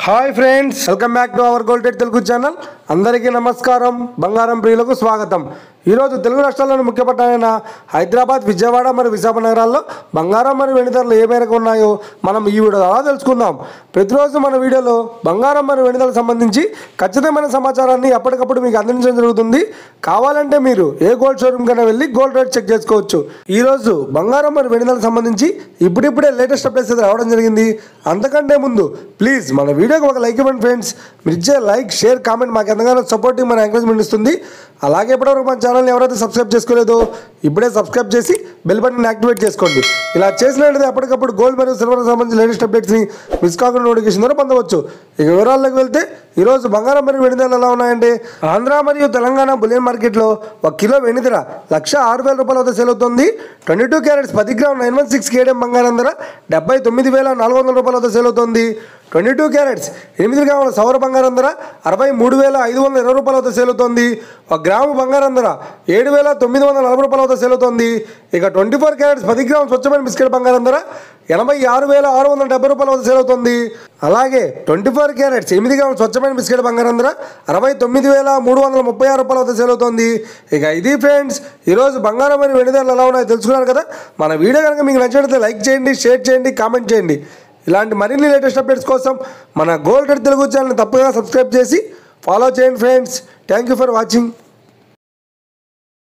Hi friends, welcome back to our gold rate Telugu channel. అందరికీ నమస్కారం. బంగారం ప్రియులకు స్వాగతం. ఈరోజు తెలుగు రాష్ట్రాల్లోని ముఖ్య పట్టణాలైన హైదరాబాద్, విజయవాడ మరియు విశాఖ నగరాల్లో బంగారం మరియు వెండి ధరలు ఏ మేరకు ఉన్నాయో మనం ఈ వీడియో ద్వారా తెలుసుకుందాం. ప్రతిరోజు మన వీడియోలో బంగారం మరియు వెండి ధరలకు సంబంధించి ఖచ్చితమైన సమాచారాన్ని ఎప్పటికప్పుడు మీకు అందించడం జరుగుతుంది. కావాలంటే మీరు ఏ గోల్డ్ షోరూమ్ కన్నా వెళ్ళి గోల్డ్ రేట్ చెక్ చేసుకోవచ్చు. ఈరోజు బంగారం మరియు వెండి ధరలకు సంబంధించి ఇప్పుడిప్పుడే లేటెస్ట్ అప్డేట్స్ అయితే రావడం జరిగింది. అంతకంటే ముందు ప్లీజ్ మన వీడియోకి ఒక లైక్ ఇవ్వండి ఫ్రెండ్స్. మీరు ఇచ్చే లైక్, షేర్, కామెంట్ మాకు ఎంతగానో సపోర్టింగ్, మన ఎంకరేజ్మెంట్ ఇస్తుంది. అలాగే ఇప్పటివరకు మన ఛానల్ని ఎవరైతే సబ్స్క్రైబ్ చేసుకోలేదో ఇప్పుడే సబ్స్క్రైబ్ చేసి బెల్ బటన్ యాక్టివేట్ చేసుకోండి. ఇలా చేసినట్లయితే అప్పటికప్పుడు గోల్డ్ మరియు సిల్వర్కి సంబంధించిన లేటెస్ట్ అప్డేట్స్ని మిస్ కాకుండా నోటిఫికేషన్ ద్వారా పొందవచ్చు. ఇక వివరాల్లోకి వెళ్తే ఈరోజు బంగారం మరియు వెండి ధరలు ఎలా ఉన్నాయంటే, ఆంధ్ర మరియు తెలంగాణ బులియన్ మార్కెట్లో 1 కిలో వెండి ధర 1,06,000 రూపాయల వద్ద సేల్ అవుతుంది. 22 క్యారెట్స్ 10 గ్రామ్ 916 కేడిఎం బంగారం ధర 79,400 రూపాయల వద్ద సేల్ అవుతుంది. 22 క్యారెట్స్ 8 గ్రాముల సౌర బంగారం ధర 63,520 రూపాయల వద్ద సేల్ అవుతుంది. 1 గ్రాము బంగారం ధర 7,940 రూపాయల వద్ద సేల్ అవుతుంది. ఇక 24 క్యారెట్స్ 10 గ్రాముల స్వచ్ఛమైన బిస్కెట్ బంగారం ధర 86,670 రూపాయల వద్ద సేల్ అవుతుంది. అలాగే 24 క్యారెట్స్ 8 గ్రాముల స్వచ్ఛమైన బిస్కెట్ బంగారం ధర 69,336 రూపాయల వద్ద సేల్ అవుతుంది. ఇక ఇది ఫ్రెండ్స్, ఈరోజు బంగారం మరియు వెండి ధరలు ఎలా ఉన్నాయో తెలుసుకున్నారు కదా. మన వీడియో కనుక మీకు నచ్చినట్లయితే లైక్ చేయండి, షేర్ చేయండి, కామెంట్ చేయండి. ఇలాంటి మరిన్ని లేటెస్ట్ అప్డేట్స్ కోసం మన గోల్డ్ రేట్ తెలుగు ఛానల్ని తప్పకుండా సబ్స్క్రైబ్ చేసి ఫాలో చేయండి friends. Thank you for watching.